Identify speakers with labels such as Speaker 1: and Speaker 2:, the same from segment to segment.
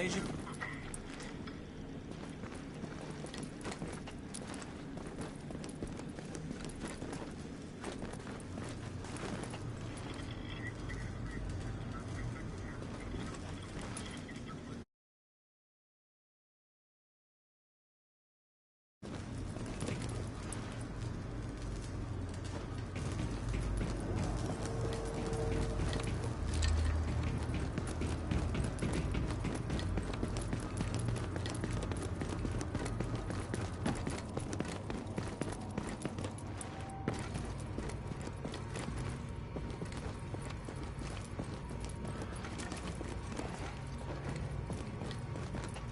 Speaker 1: Agent?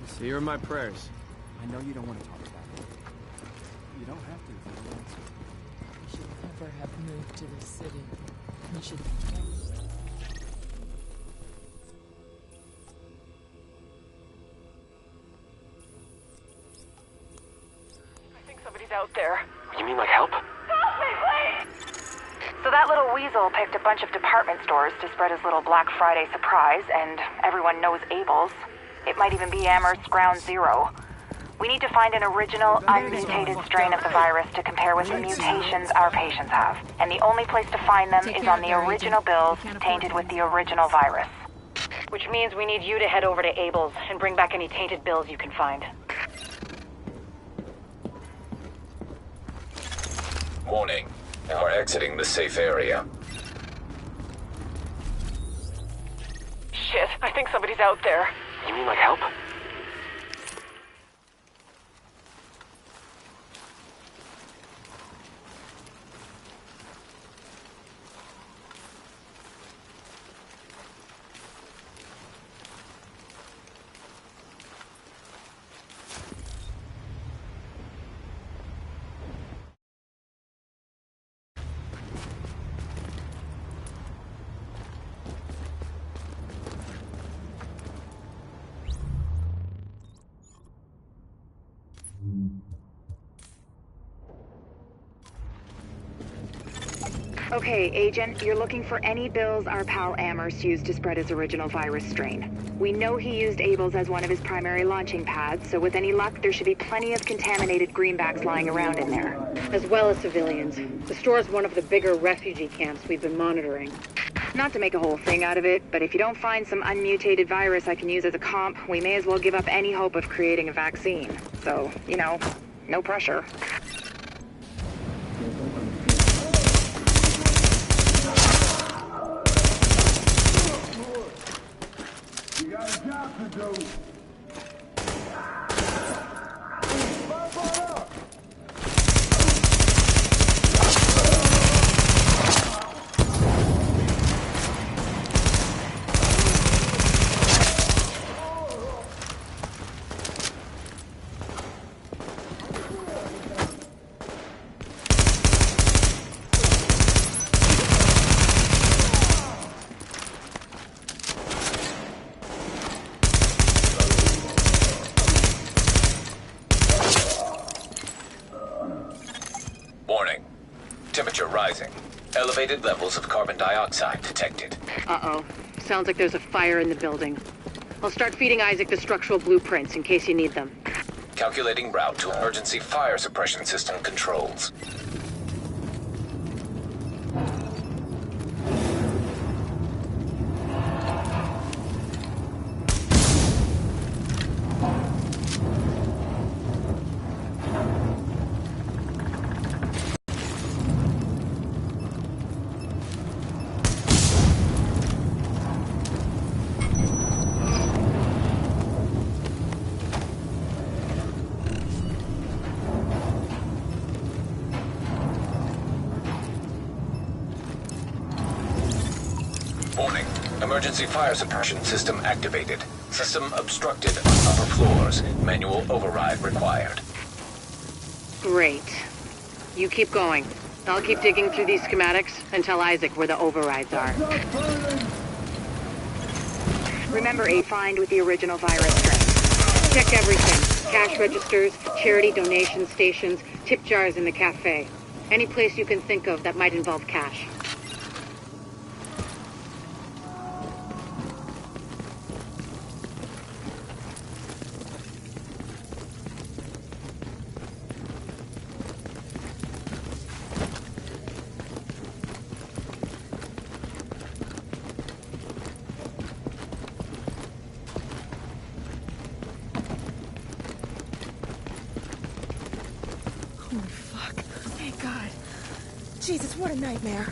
Speaker 2: So you're in my prayers.
Speaker 1: I know you don't want to talk about it. You don't have to if you don't want to.
Speaker 3: We should never have moved to this city. We should...
Speaker 4: I think somebody's out there.
Speaker 5: You mean like help?
Speaker 4: Help me, please! So that little weasel picked a bunch of department stores to spread his little Black Friday surprise, and everyone knows Abel's. It might even be Amherst's Ground Zero. We need to find an original, unmutated strain of the virus to compare with the mutations our patients have. And the only place to find them is on the original bills tainted with the original virus. Which means we need you to head over to Abel's and bring back any tainted bills you can find.
Speaker 6: Warning. We're exiting the safe area.
Speaker 4: Shit, I think somebody's out there.
Speaker 5: You mean like help?
Speaker 4: Okay, Agent, you're looking for any bills our pal Amherst used to spread his original virus strain. We know he used Abel's as one of his primary launching pads, so with any luck, there should be plenty of contaminated greenbacks lying around in there.
Speaker 7: As well as civilians. The store's one of the bigger refugee camps we've been monitoring.
Speaker 4: Not to make a whole thing out of it, but if you don't find some unmutated virus I can use as a comp, we may as well give up any hope of creating a vaccine. So, you know, no pressure.
Speaker 8: You got a job to do.
Speaker 6: Warning. Temperature rising. Elevated levels of carbon dioxide detected.
Speaker 7: Uh-oh. Sounds like there's a fire in the building. I'll start feeding Isaac the structural blueprints in case you need them.
Speaker 6: Calculating route to emergency fire suppression system controls. Warning. Emergency fire suppression system activated. System obstructed on upper floors. Manual override required.
Speaker 7: Great. You keep going. I'll keep digging through these schematics and tell Isaac where the overrides are.
Speaker 4: Remember a find with the original virus strain.
Speaker 7: Check everything. Cash registers, charity donation stations, tip jars in the cafe. Any place you can think of that might involve cash.
Speaker 3: Jesus, what a nightmare.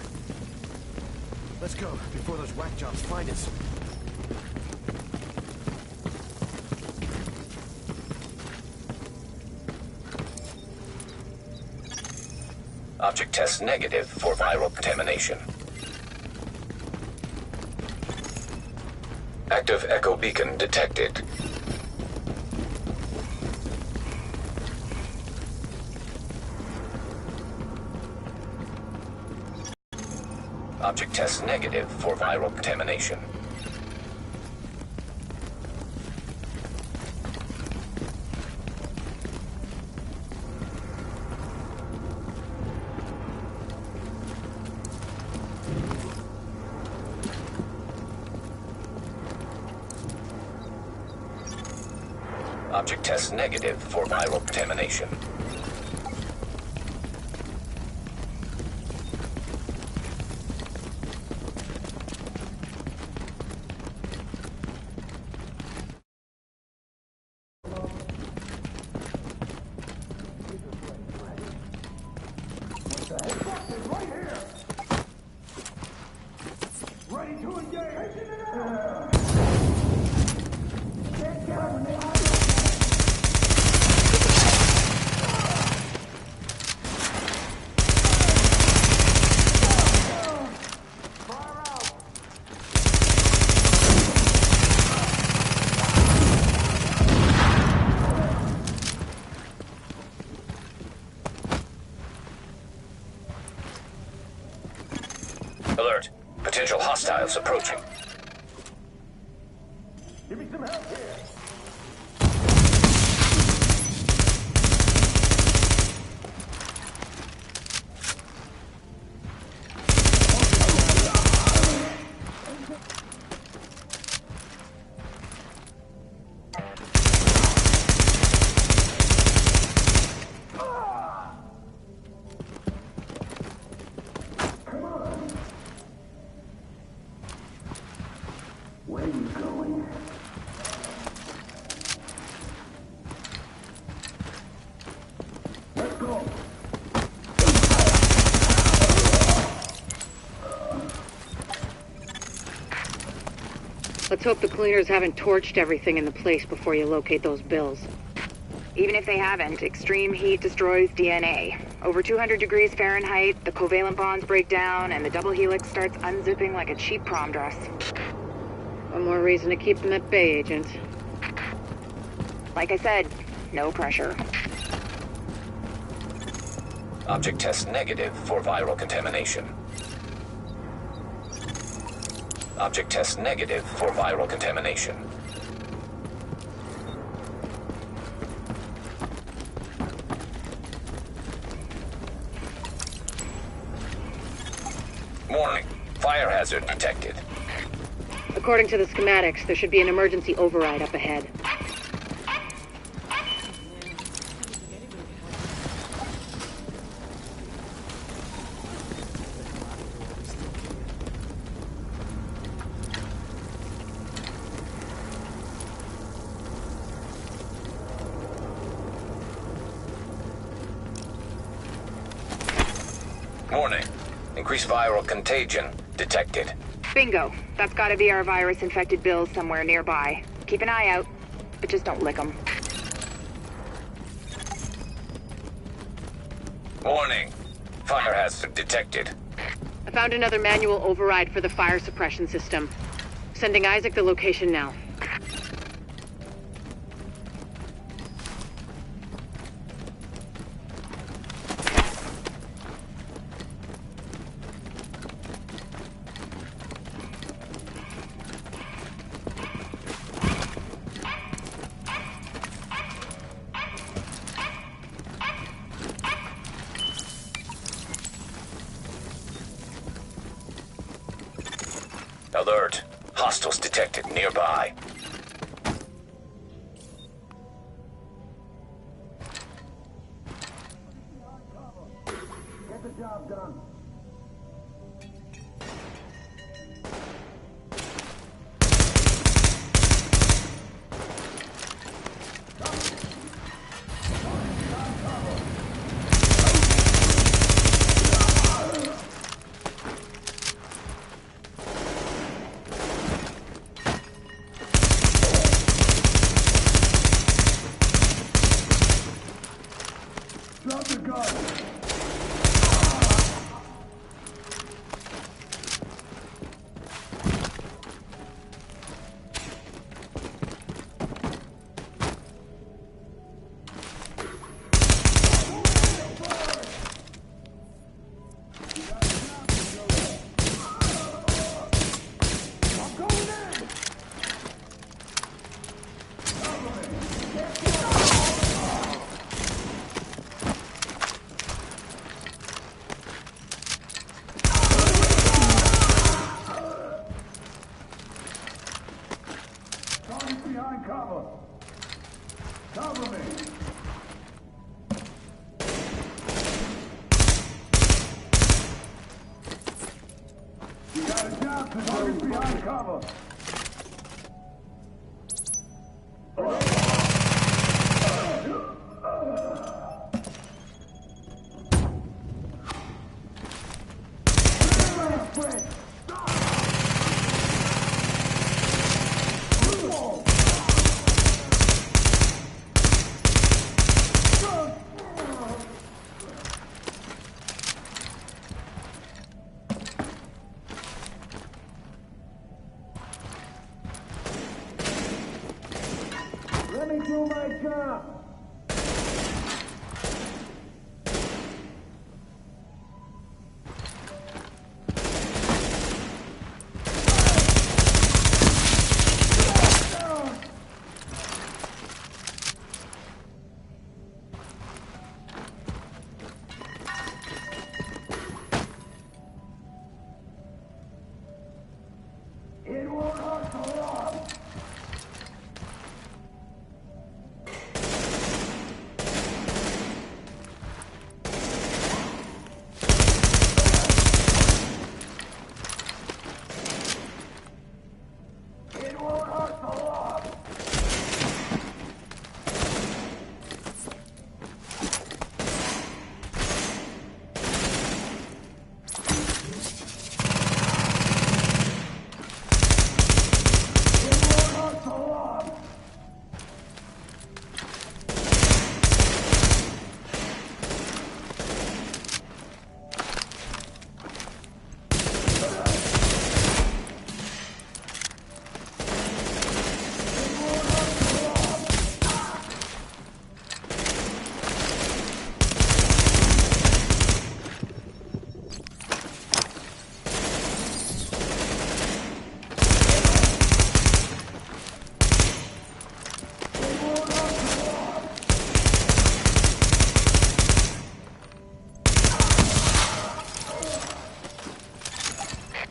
Speaker 2: Let's go, before those whack jobs find us.
Speaker 6: Object test negative for viral contamination. Active echo beacon detected. Object test negative for viral contamination. Object test negative for viral contamination.
Speaker 8: Ready to engage!
Speaker 6: Alert. Potential hostiles approaching.
Speaker 8: Give me some help here! Where are you going? Let's go!
Speaker 7: Let's hope the cleaners haven't torched everything in the place before you locate those bills.
Speaker 4: Even if they haven't, extreme heat destroys DNA. Over 200 degrees Fahrenheit, the covalent bonds break down, and the double helix starts unzipping like a cheap prom dress.
Speaker 7: One more reason to keep them at bay, Agent.
Speaker 4: Like I said, no pressure.
Speaker 6: Object test negative for viral contamination. Object test negative for viral contamination. Warning. Fire hazard detected.
Speaker 7: According to the schematics, there should be an emergency override up ahead.
Speaker 6: Warning. Increased viral contagion detected.
Speaker 4: Bingo. That's gotta be our virus-infected bills somewhere nearby. Keep an eye out, but just don't lick them.
Speaker 6: Warning. Fire hazard detected.
Speaker 7: I found another manual override for the fire suppression system. Sending Isaac the location now.
Speaker 6: Alert. Hostiles detected nearby.
Speaker 8: Get the job done. Behind cover. Cover me. You got a job to do. Behind cover. Let me do my job. It won't hurt for long. It won't hurt for long.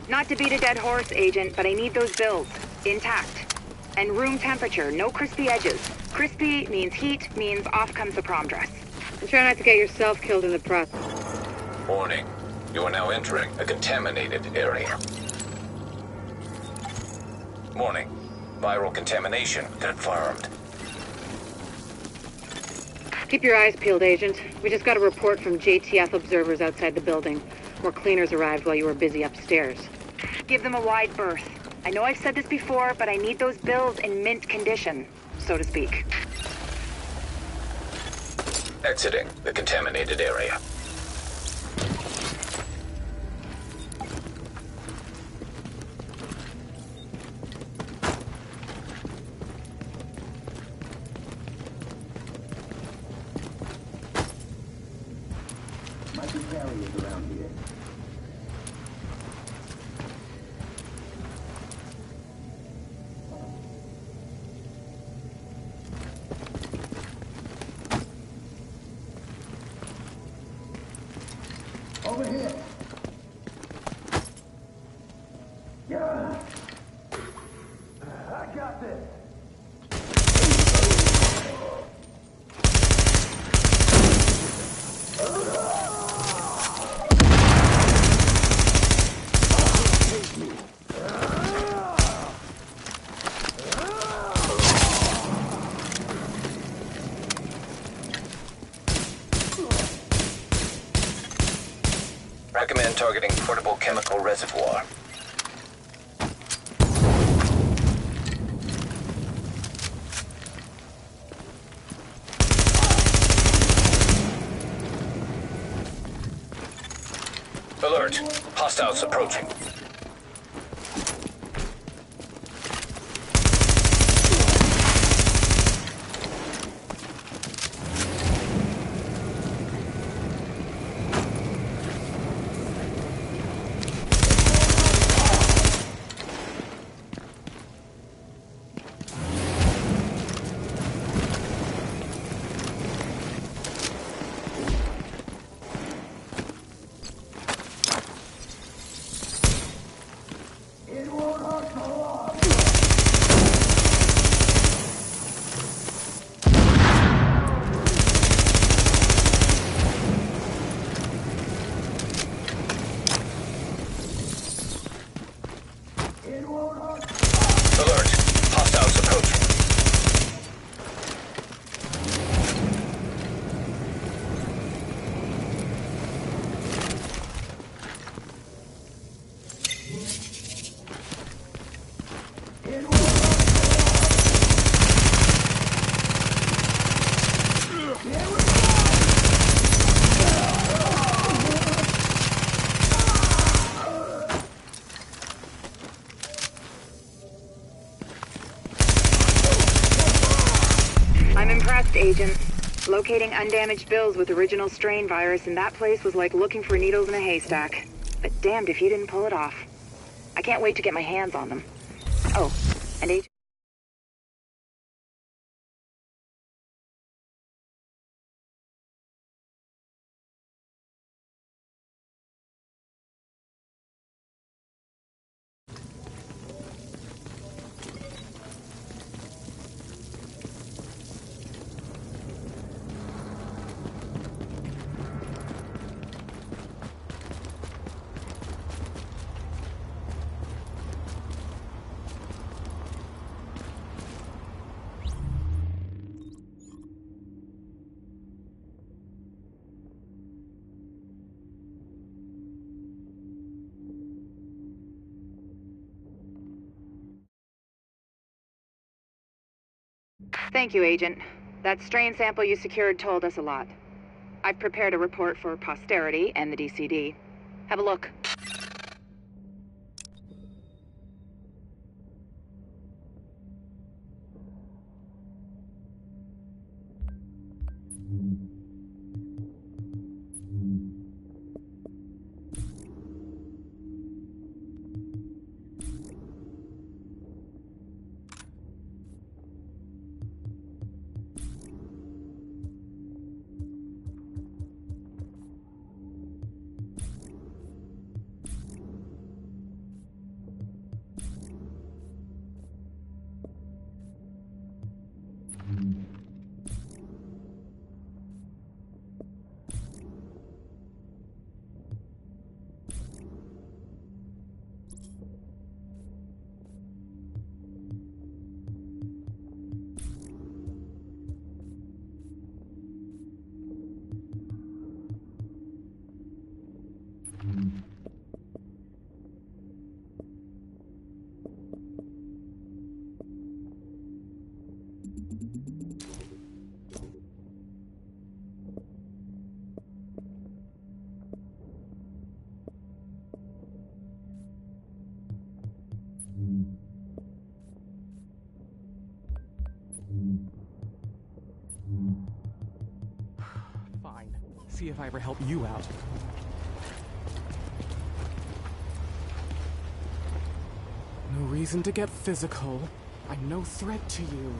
Speaker 4: Not to beat a dead horse, Agent, but I need those bills. Intact. And room temperature, no crispy edges. Crispy means heat, means off comes the prom dress.
Speaker 7: And try not to get yourself killed in the process.
Speaker 6: Warning. You are now entering a contaminated area. Warning. Viral contamination confirmed.
Speaker 7: Keep your eyes peeled, Agent. We just got a report from JTF observers outside the building. More cleaners arrived while you were busy upstairs.
Speaker 4: Give them a wide berth. I know I've said this before, but I need those bills in mint condition, so to speak.
Speaker 6: Exiting the contaminated area.
Speaker 8: Might be carriers around here. Over here. Yeah. I got this.
Speaker 6: Recommend targeting portable chemical reservoir. Alert! Hostiles approaching. Alert! Hostiles approaching.
Speaker 7: I'm impressed, Agent. Locating undamaged bills with original strain virus in that place was like looking for needles in a haystack. But damned if you didn't pull it off. I can't wait to get my hands on them. Oh, and Agent... Thank you, Agent. That strain sample you secured told us a lot. I've prepared a report for posterity and the DCD. Have a look.
Speaker 1: Fine. See if I ever help you out. No reason to get physical. I'm no threat to you.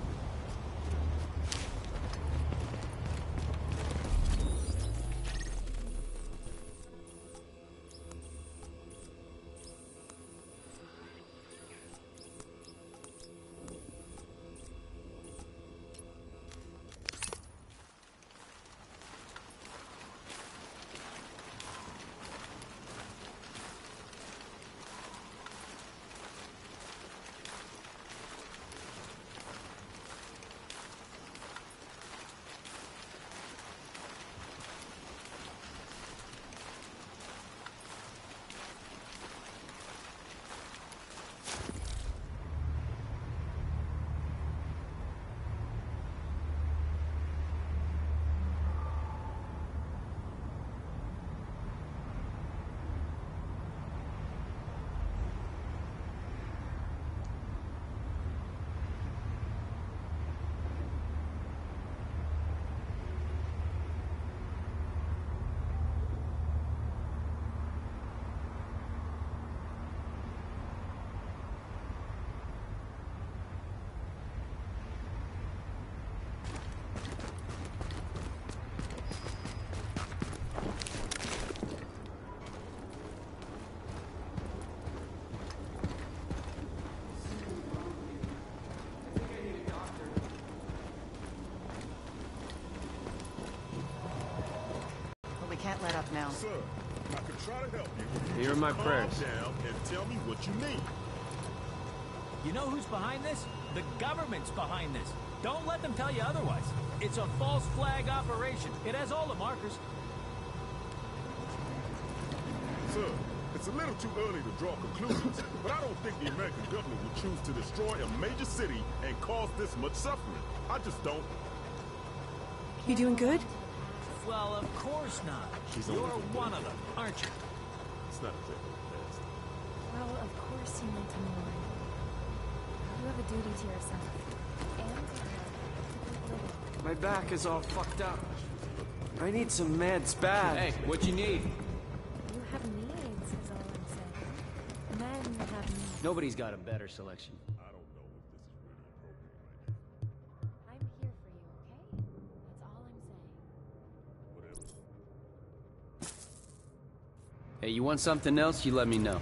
Speaker 5: let up now.
Speaker 8: Sir, I could try to help you.
Speaker 9: Here are my
Speaker 8: Calm
Speaker 9: prayers.
Speaker 8: down and tell me what you need.
Speaker 10: You know who's behind this? The government's behind this. Don't let them tell you otherwise. It's a false flag operation. It has all the markers.
Speaker 8: Sir, it's a little too early to draw conclusions, but I don't think the American government would choose to destroy a major city and cause this much suffering. I just don't.
Speaker 5: You doing good?
Speaker 10: Well, of course not. You're one of them, aren't you?
Speaker 8: It's not exactly fast.
Speaker 11: Well, of course you need to mourn. You have a duty to yourself. And to her.
Speaker 9: My back is all fucked up. I need some meds bad. Hey, what you need?
Speaker 11: You have needs, is all I'm saying. Men have needs.
Speaker 9: Nobody's got a better selection.
Speaker 8: I don't know if this is really appropriate right now.
Speaker 11: I'm here for you, okay? That's all I'm saying.
Speaker 8: Whatever.
Speaker 9: Hey, you want something else? You let me know.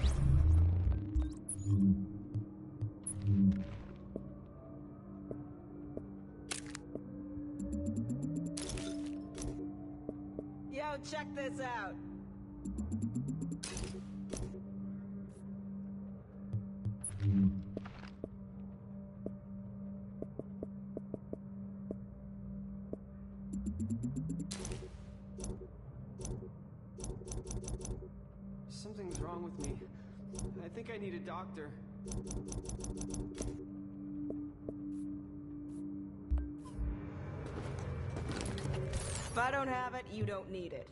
Speaker 5: Yo, check this out.
Speaker 9: Something's wrong with me. I think I need a doctor.
Speaker 5: If I don't have it, you don't need it.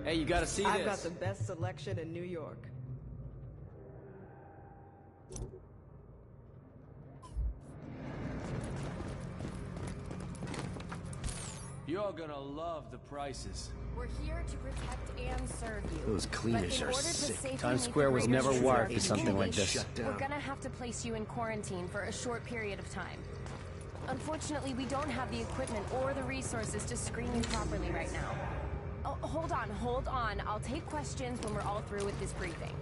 Speaker 9: Hey, you gotta see
Speaker 5: I've
Speaker 9: this.
Speaker 5: got the best selection in New York.
Speaker 9: You're all gonna love the prices.
Speaker 11: We're here to protect and serve you.
Speaker 2: Those cleaners
Speaker 11: But in
Speaker 2: are
Speaker 11: order to
Speaker 2: sick.
Speaker 11: safely
Speaker 2: Times
Speaker 11: meet
Speaker 2: Square
Speaker 11: the
Speaker 2: was never
Speaker 11: regulations
Speaker 2: wired
Speaker 11: of
Speaker 2: for
Speaker 11: the
Speaker 2: something like
Speaker 11: community,
Speaker 2: this.
Speaker 11: We're gonna have to place you in quarantine for a short period of time. Unfortunately, we don't have the equipment or the resources to screen you properly right now. Oh, hold on. I'll take questions when we're all through with this briefing.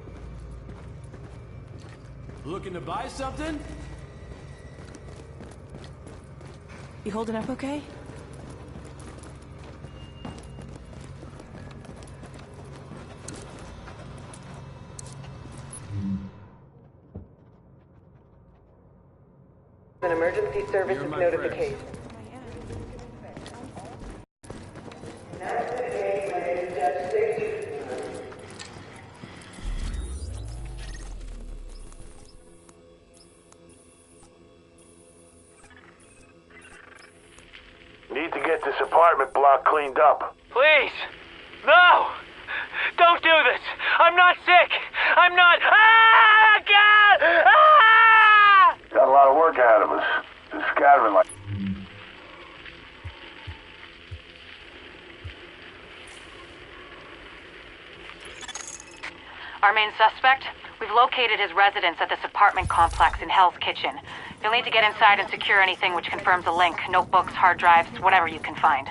Speaker 9: Looking to buy something?
Speaker 5: You holding up okay?
Speaker 12: An emergency services
Speaker 9: my
Speaker 12: notification.
Speaker 2: Need to get this apartment block cleaned up.
Speaker 10: Please! No! Don't do this! I'm not sick! I'm not... Ah! God! Ah!
Speaker 2: Got a lot of work ahead of us. Just scattering like...
Speaker 4: Our main suspect? We've located his residence at this apartment complex in Hell's Kitchen. You'll need to get inside and secure anything which confirms a link, notebooks, hard drives, whatever you can find.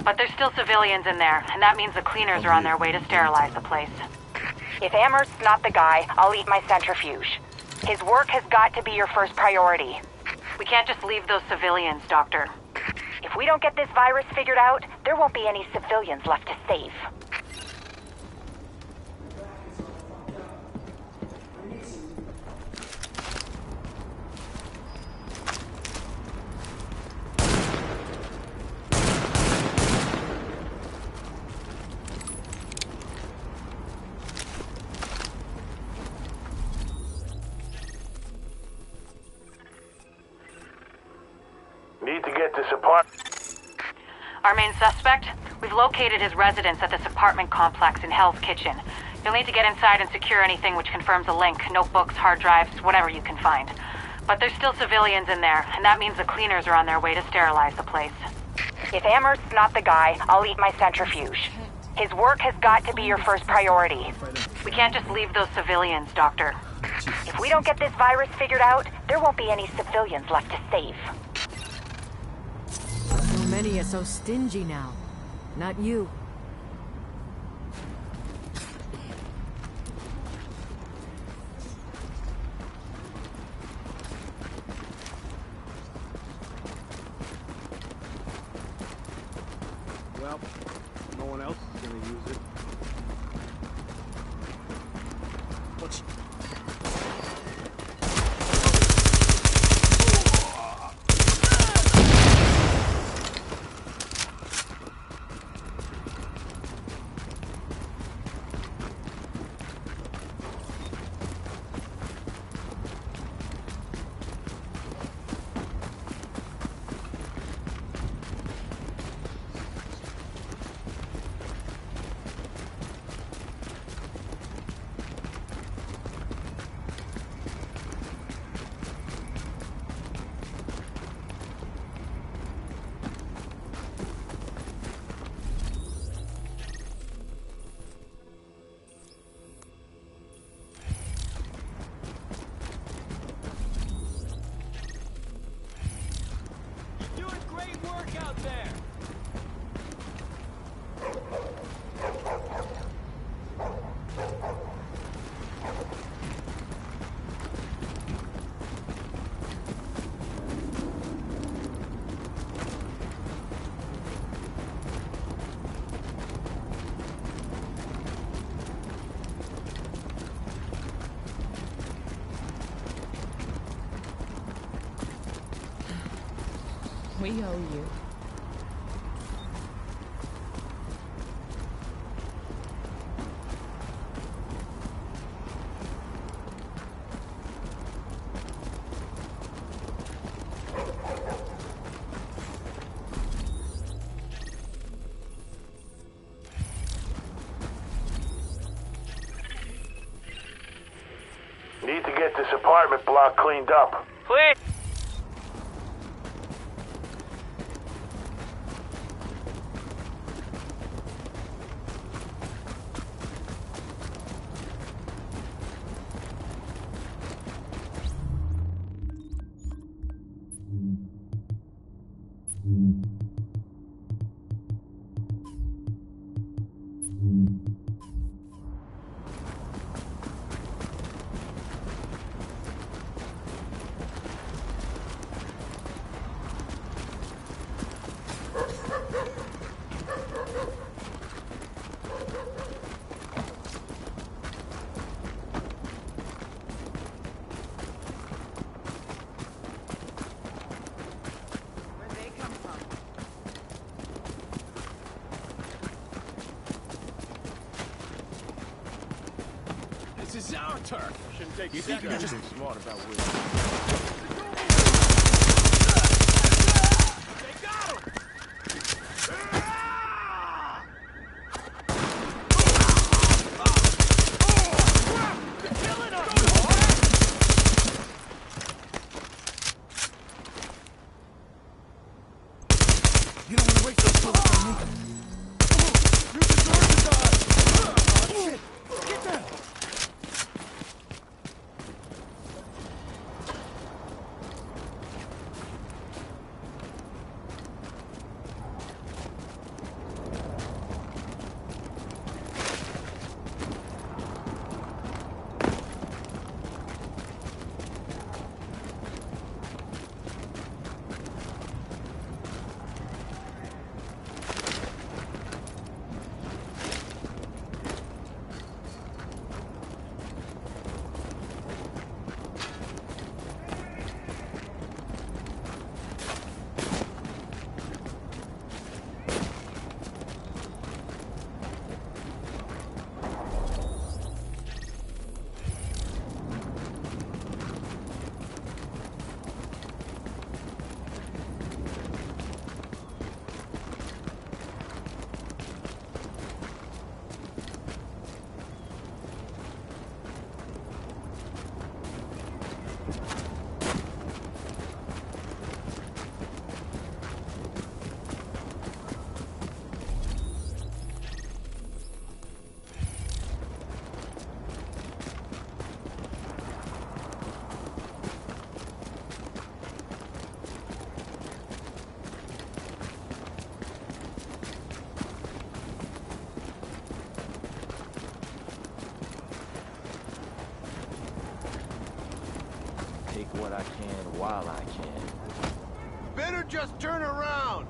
Speaker 4: But there's still civilians in there, and that means the cleaners are on their way to sterilize the place. If Amherst's not the guy, I'll eat my centrifuge. His work has got to be your first priority. We can't just leave those civilians, Doctor. If we don't get this virus figured out, there won't be any civilians left to save.
Speaker 2: Need to get this apartment...
Speaker 4: Our main suspect? We've located his residence at this apartment complex in Hell's Kitchen. You'll need to get inside and secure anything which confirms a link, notebooks, hard drives, whatever you can find. But there's still civilians in there, and that means the cleaners are on their way to sterilize the place. If Amherst's not the guy, I'll eat my centrifuge. His work has got to be your first priority. We can't just leave those civilians, Doctor. If we don't get this virus figured out, there won't be any civilians left to save.
Speaker 13: So many are so stingy now. Not you.
Speaker 1: Well, no one else is gonna use it.
Speaker 2: What's...
Speaker 10: You're doing great work out there.
Speaker 3: We owe you.
Speaker 12: Need to get this apartment block cleaned up.
Speaker 10: Please.
Speaker 5: Where'd they come from?
Speaker 10: This is our turf.
Speaker 1: Shouldn't take
Speaker 2: You think you
Speaker 1: seconds.
Speaker 2: can just...
Speaker 1: Smart about Will.
Speaker 10: They got him. You're killing us.
Speaker 2: You don't want to waste those bullets on me.
Speaker 1: You deserve to die! Shit! Get down!
Speaker 9: Take what I can while I can.
Speaker 2: Better just turn around.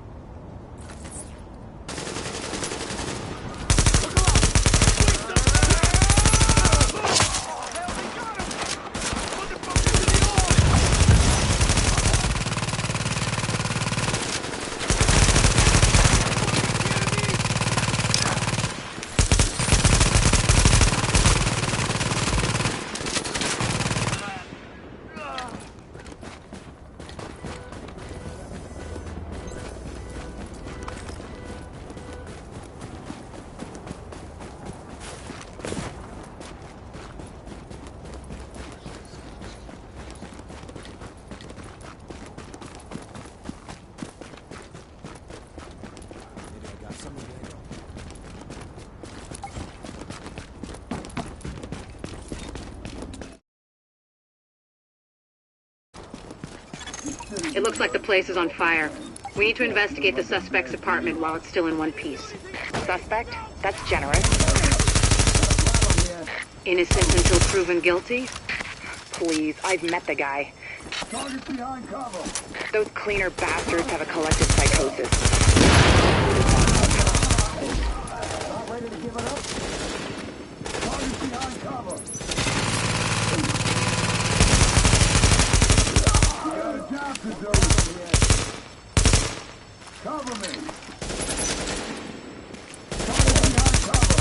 Speaker 7: It looks like the place is on fire. We need to investigate the suspect's apartment while it's still in one piece. Suspect? That's generous. Innocent until proven guilty? Please, I've met the guy.
Speaker 12: Target behind cover.
Speaker 7: Those cleaner bastards have a collective psychosis.
Speaker 12: Not ready to give it up? Target behind cover. You got a job to do. Cover me. Target behind cover.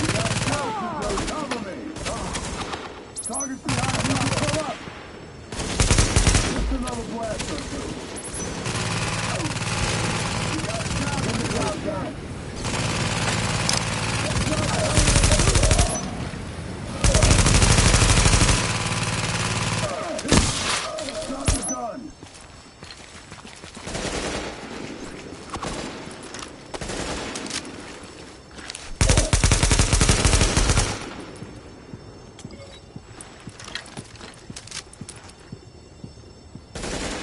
Speaker 12: You got a job to do. Cover me. Target behind cover. Pull up. Just another blast or two. You got a job in the job done. Drop the gun.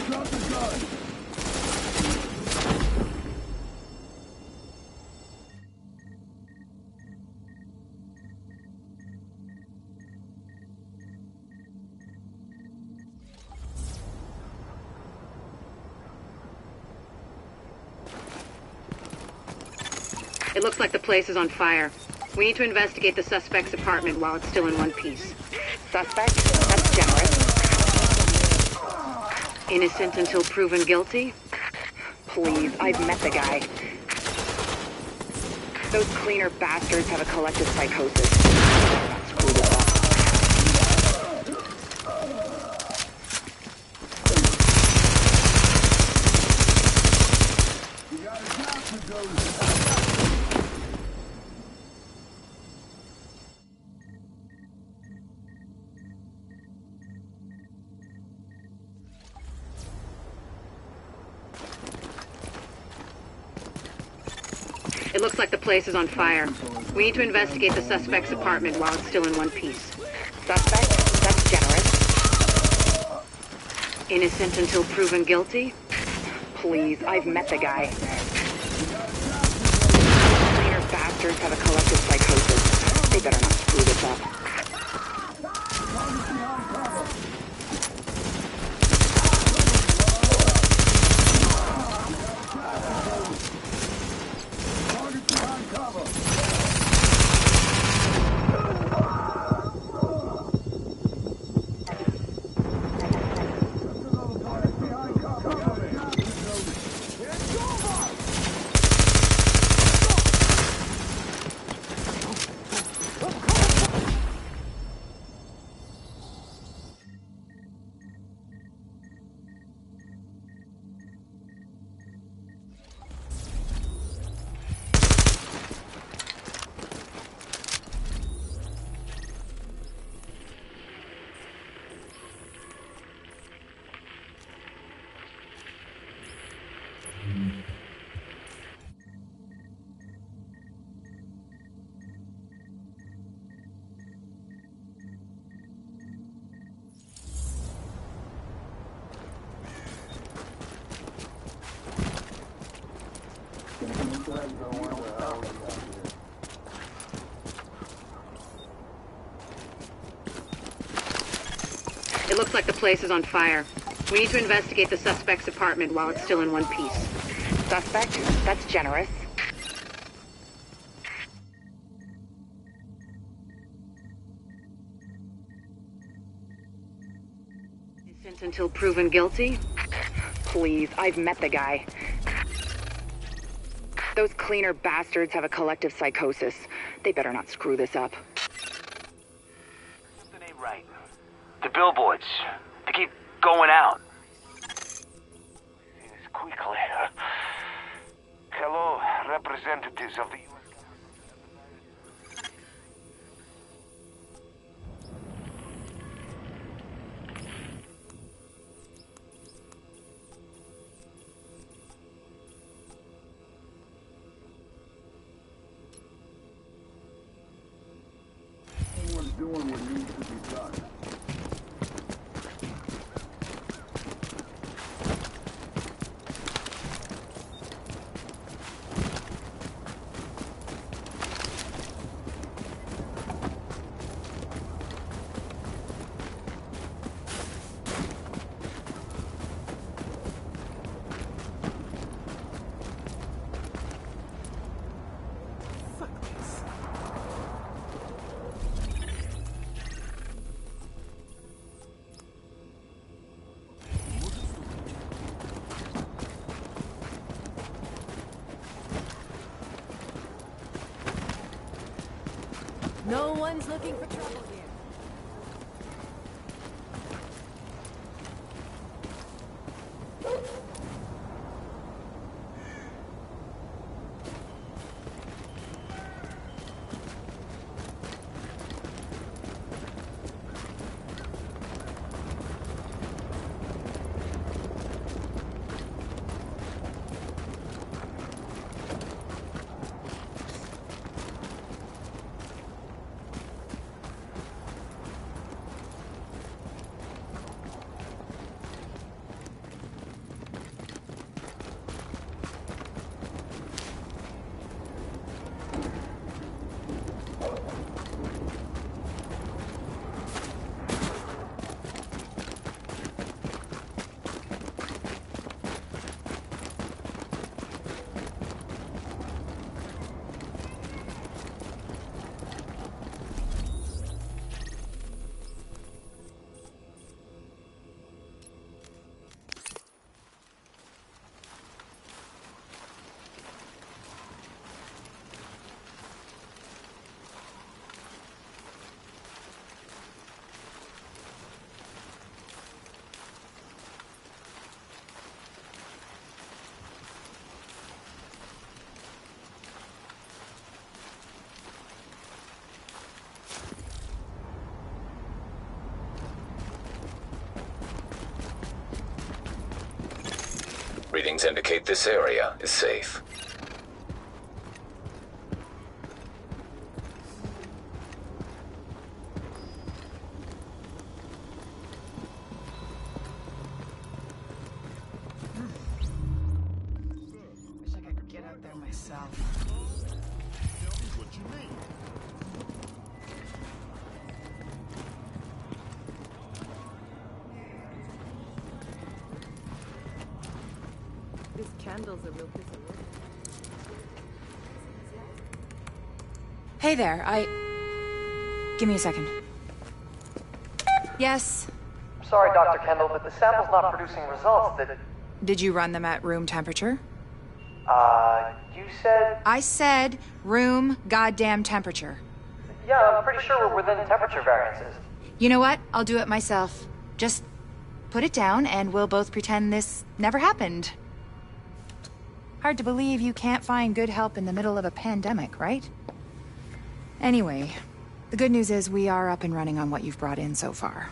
Speaker 12: Drop the gun.
Speaker 7: It looks like the place is on fire. We need to investigate the suspect's apartment while it's still in one piece. Suspect? That's generous. Innocent until proven guilty? Please, I've met the guy. Those cleaner bastards have a collective psychosis. Screw this up.
Speaker 12: You got a job to do.
Speaker 7: It looks like the place is on fire. We need to investigate the suspect's apartment while it's still in one piece. Suspect? That's generous. Innocent until proven guilty? Please, I've met the guy. Cleaner bastards have a collective psychosis. They better not screw this up.
Speaker 12: Target behind cover. Target behind cover. It's over.
Speaker 7: It looks like the place is on fire. We need to investigate the suspect's apartment while it's still in one piece. Suspect? That's generous. Innocent until proven guilty? Please, I've met the guy. Those cleaner bastards have a collective psychosis. They better not screw this up.
Speaker 13: Something ain't right. The billboards, they keep going out. It's quickly. Hello, representatives of the U.S.
Speaker 12: Everyone's doing what needs to be done.
Speaker 3: No one's looking for trouble here.
Speaker 6: Readings indicate this area is safe.
Speaker 5: Wish I could get out there myself.
Speaker 8: Tell me what you need.
Speaker 3: This candle's a real piece of work.
Speaker 7: Hey there, Give me a second. Yes?
Speaker 14: Sorry, Dr. Kendall, but the sample's not producing results that...
Speaker 7: Did you run them at room temperature?
Speaker 14: You said...
Speaker 7: I said room goddamn temperature.
Speaker 14: Yeah, I'm pretty sure we're within temperature variances.
Speaker 7: You know what? I'll do it myself. Just put it down and we'll both pretend this never happened. Hard to believe you can't find good help in the middle of a pandemic, right? Anyway, the good news is we are up and running on what you've brought in so far.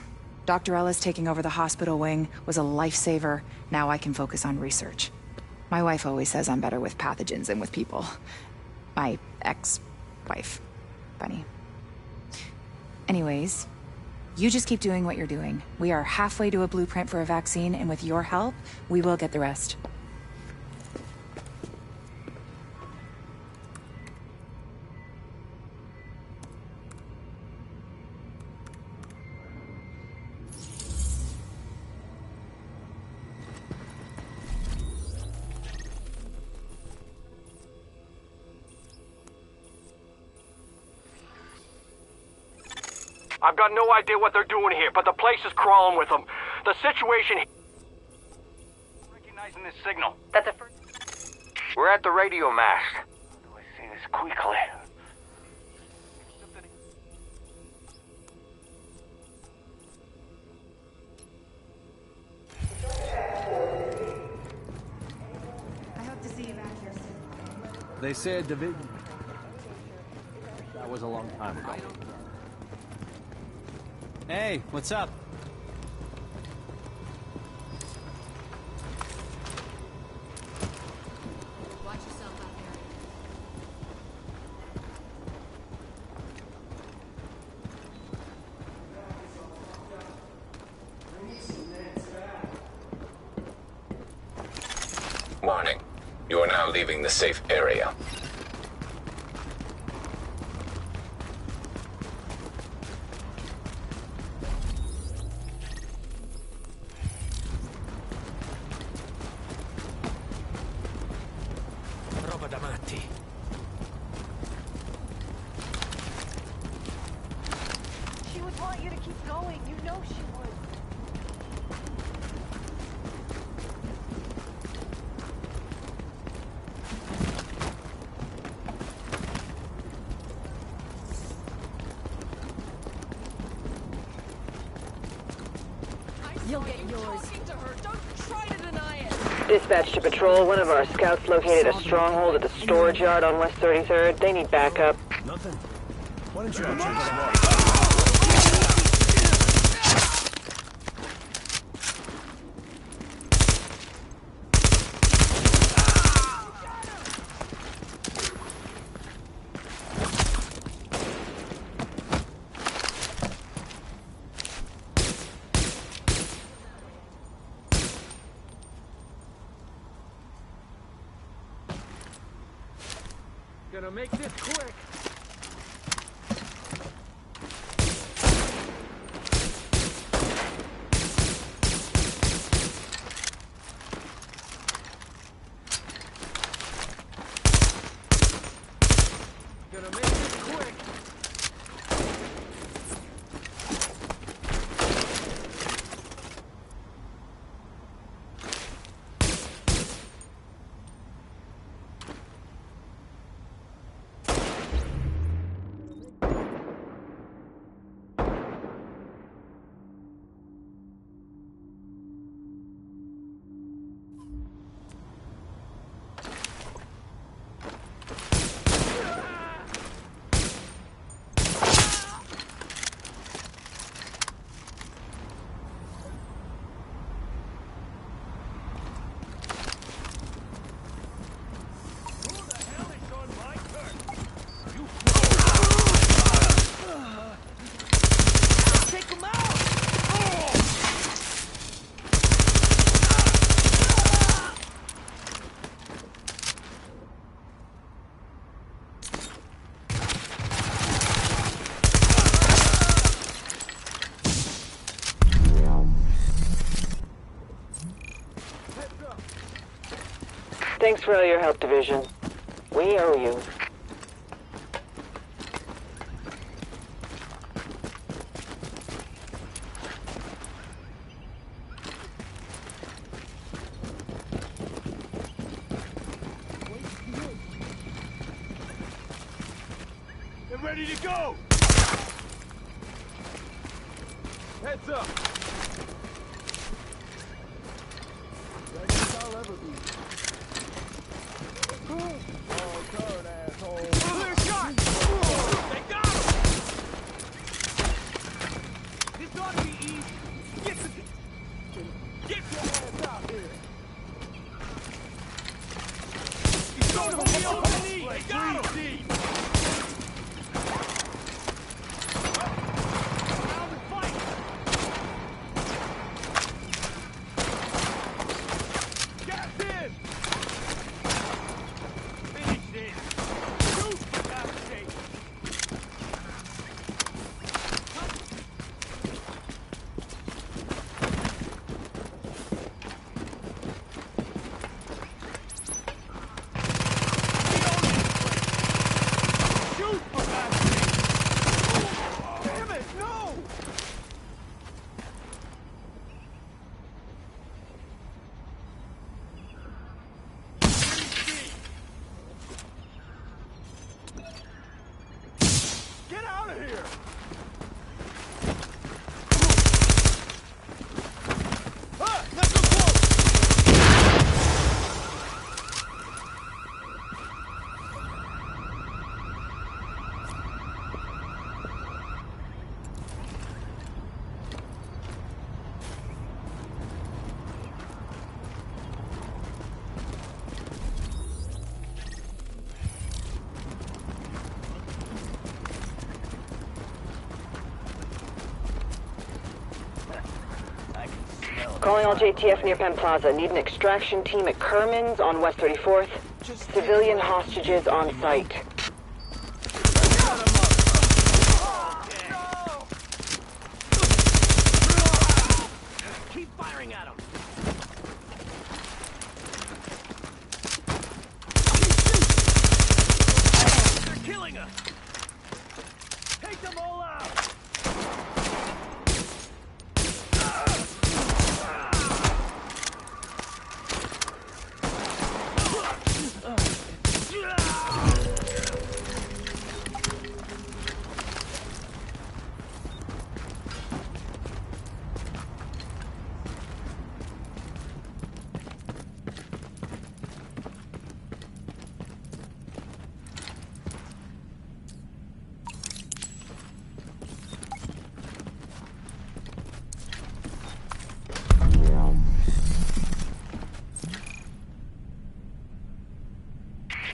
Speaker 7: Dr. Ellis taking over the hospital wing was a lifesaver. Now I can focus on research. My wife always says I'm better with pathogens than with people. My ex-wife. Funny. Anyways, you just keep doing what you're doing. We are halfway to a blueprint for a vaccine, and with your help, we will get the rest.
Speaker 13: I've got no idea what they're doing here, but the place is crawling with them. The situation... Recognizing this signal.
Speaker 11: That's a first...
Speaker 13: We're at the radio mast. How do I see this quickly?
Speaker 7: I hope to see you back here soon.
Speaker 1: They said Devision. That was a long time ago.
Speaker 9: Hey, what's up?
Speaker 11: Watch yourself out there.
Speaker 6: Warning. You are now leaving the safe area.
Speaker 13: Roba da matti.
Speaker 11: She would want you to keep going. You know she would.
Speaker 15: Dispatch to patrol. One of our scouts located a stronghold at the storage yard on West 33rd. They need backup.
Speaker 2: Nothing. Why don't you check it out?
Speaker 10: Gonna make this quick. Gonna make this quick.
Speaker 15: Thanks for all your help, Division. We owe you.
Speaker 8: They're ready to go! Heads up!
Speaker 12: Ready I'll ever be. Oh, turn, asshole.
Speaker 8: Clear shot! They got him! This ought to be easy. Get your ass out here! He's going to be on the knee! They got him!
Speaker 15: Calling all JTF near Penn Plaza. Need an extraction team at Kerman's on West 34th. Civilian hostages on site.
Speaker 10: Keep firing at him. They're killing us. Take them all out.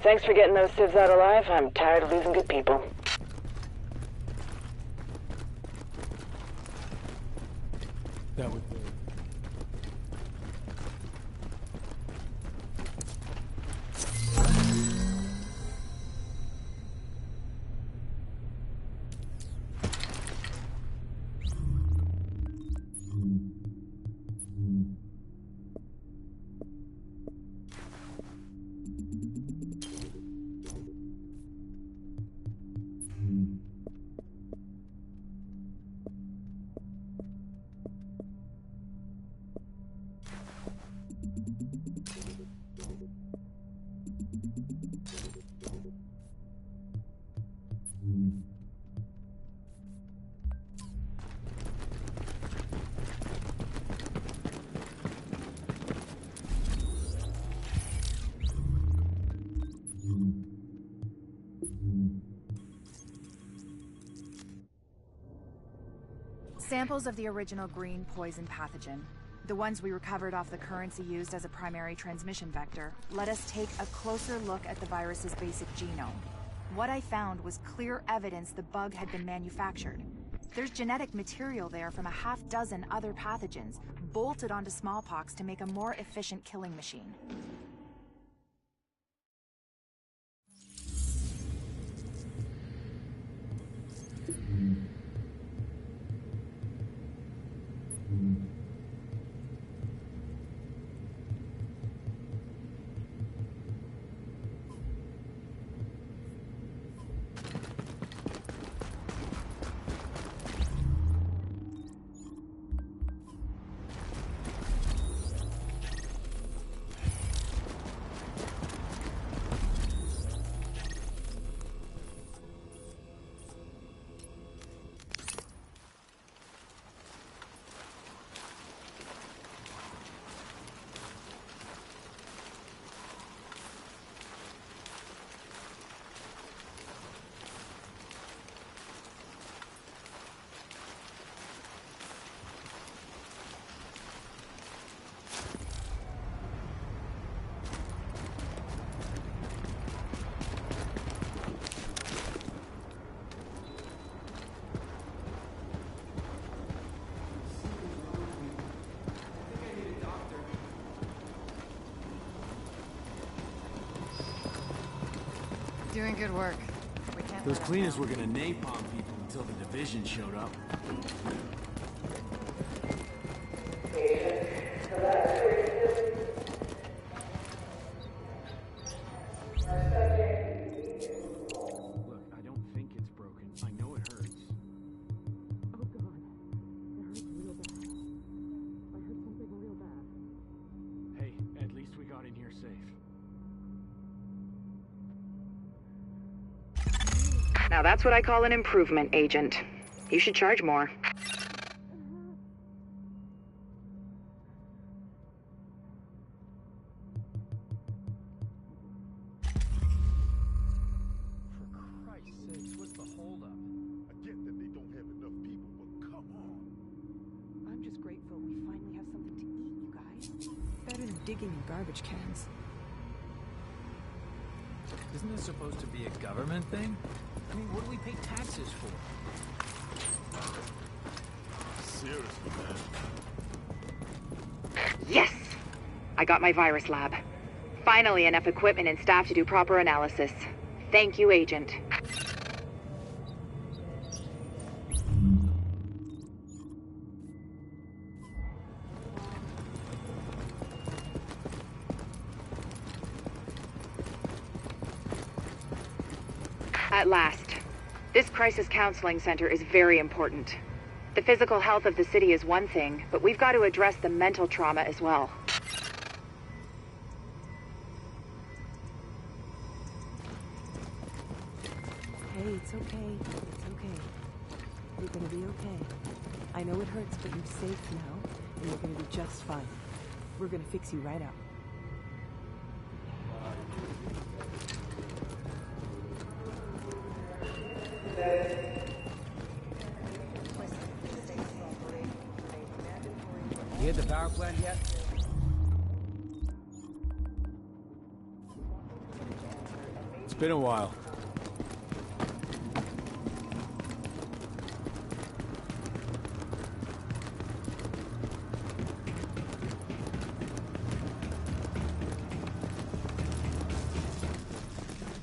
Speaker 15: Thanks for getting those civs out alive. I'm tired of losing good people.
Speaker 9: That would be.
Speaker 7: Samples of the original green poison pathogen, the ones we recovered off the currency used as a primary transmission vector, let us take a closer look at the virus's basic genome. What I found was clear evidence the bug had been manufactured. There's genetic material there from a half-dozen other pathogens, bolted onto smallpox to make a more efficient killing machine.
Speaker 3: Doing good work.
Speaker 9: Those cleaners were gonna napalm people until the Devision showed up. Look, I don't think it's broken. I know it hurts.
Speaker 15: Oh god. It hurts real bad. I heard something real bad.
Speaker 9: Hey, at least we got in here safe.
Speaker 7: Now that's what I call an improvement, Agent. You should charge more.
Speaker 10: For Christ's sakes, what's the holdup?
Speaker 8: I get that they don't have enough people, but come on.
Speaker 5: I'm just grateful we finally have something to eat, you guys. Better than digging in garbage cans.
Speaker 10: Isn't this supposed to be a government thing? I mean, what do we pay taxes for?
Speaker 8: Seriously, man.
Speaker 7: Yes! I got my virus lab. Finally enough equipment and staff to do proper analysis. Thank you, Agent. At last. This crisis counseling center is very important. The physical health of the city is one thing, but we've got to address the mental trauma as well.
Speaker 5: Hey, it's okay. It's okay. You're gonna be okay. I know it hurts, but you're safe now, and you're gonna be just fine. We're gonna fix you right up.
Speaker 1: You hit the power plant yet?
Speaker 10: been a while.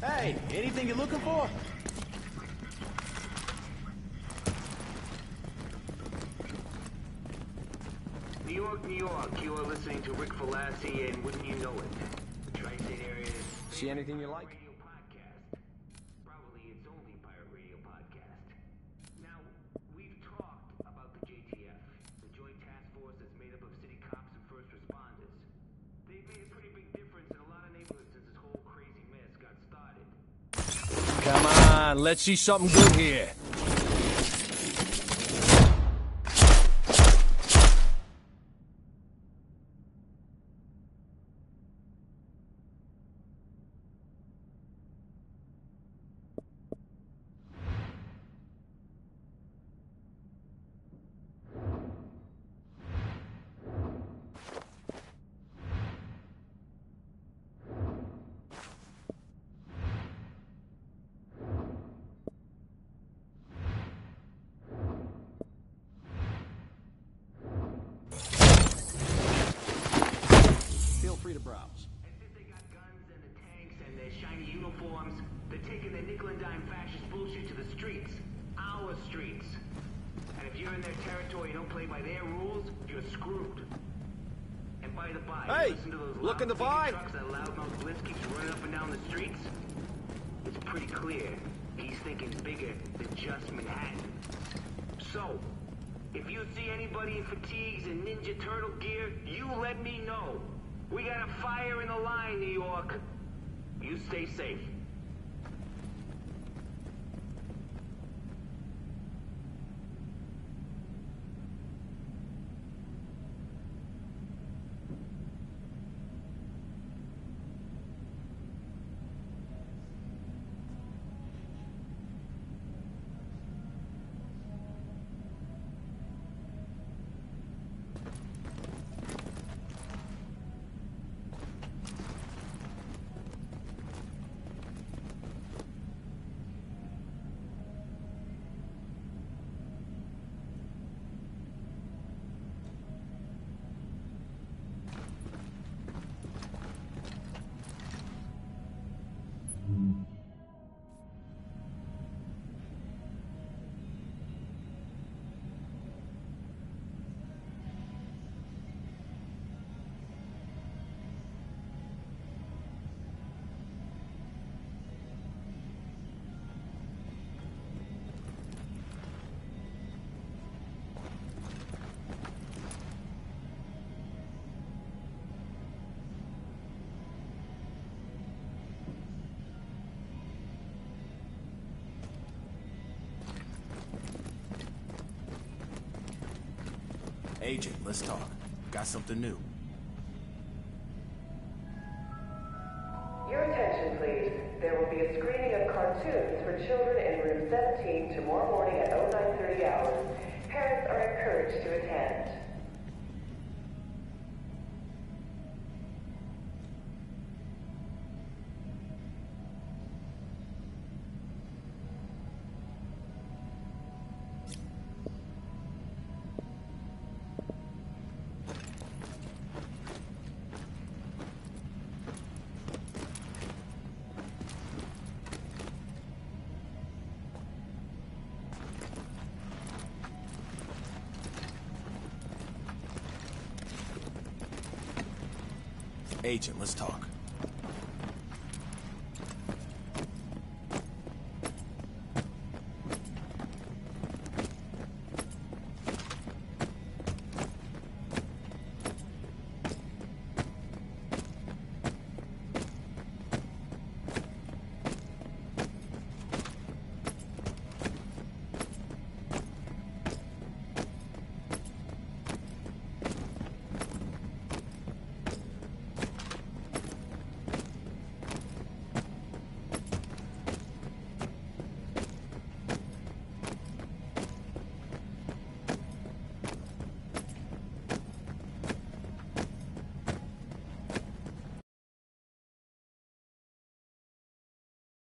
Speaker 9: Hey, anything you're looking for?
Speaker 16: New York, New York. You are listening to Rick Falassi, and wouldn't you know it? The Tri-State area.
Speaker 9: See anything you like?
Speaker 16: Radio podcast. Probably its only pirate radio podcast. Now, we've talked about the JTF, the Joint Task Force that's made up of city cops and first responders. They've made a pretty big difference in a lot of neighborhoods since this whole crazy mess got started.
Speaker 10: Come on, let's see something good here.
Speaker 9: Free to browse.
Speaker 16: As if they got guns and the tanks and their shiny uniforms, they're taking their nickel and dime fascist bullshit to the streets. Our streets. And if you're in their territory and don't play by their rules, you're screwed. And by the by,
Speaker 9: hey,
Speaker 16: listen to those
Speaker 9: looking to buy?
Speaker 16: trucks that loudmouth Blitz keeps running up and down the streets? It's pretty clear he's thinking bigger than just Manhattan. So, if you see anybody in fatigues and Ninja Turtle gear, you let me know. We got a fire in the line, New York. You stay safe.
Speaker 2: Agent, let's talk. Got something new.
Speaker 15: Your attention, please. There will be a screening of cartoons for children in room 17 tomorrow morning at 0930 hours. Parents are encouraged to attend.
Speaker 2: Agent, let's talk.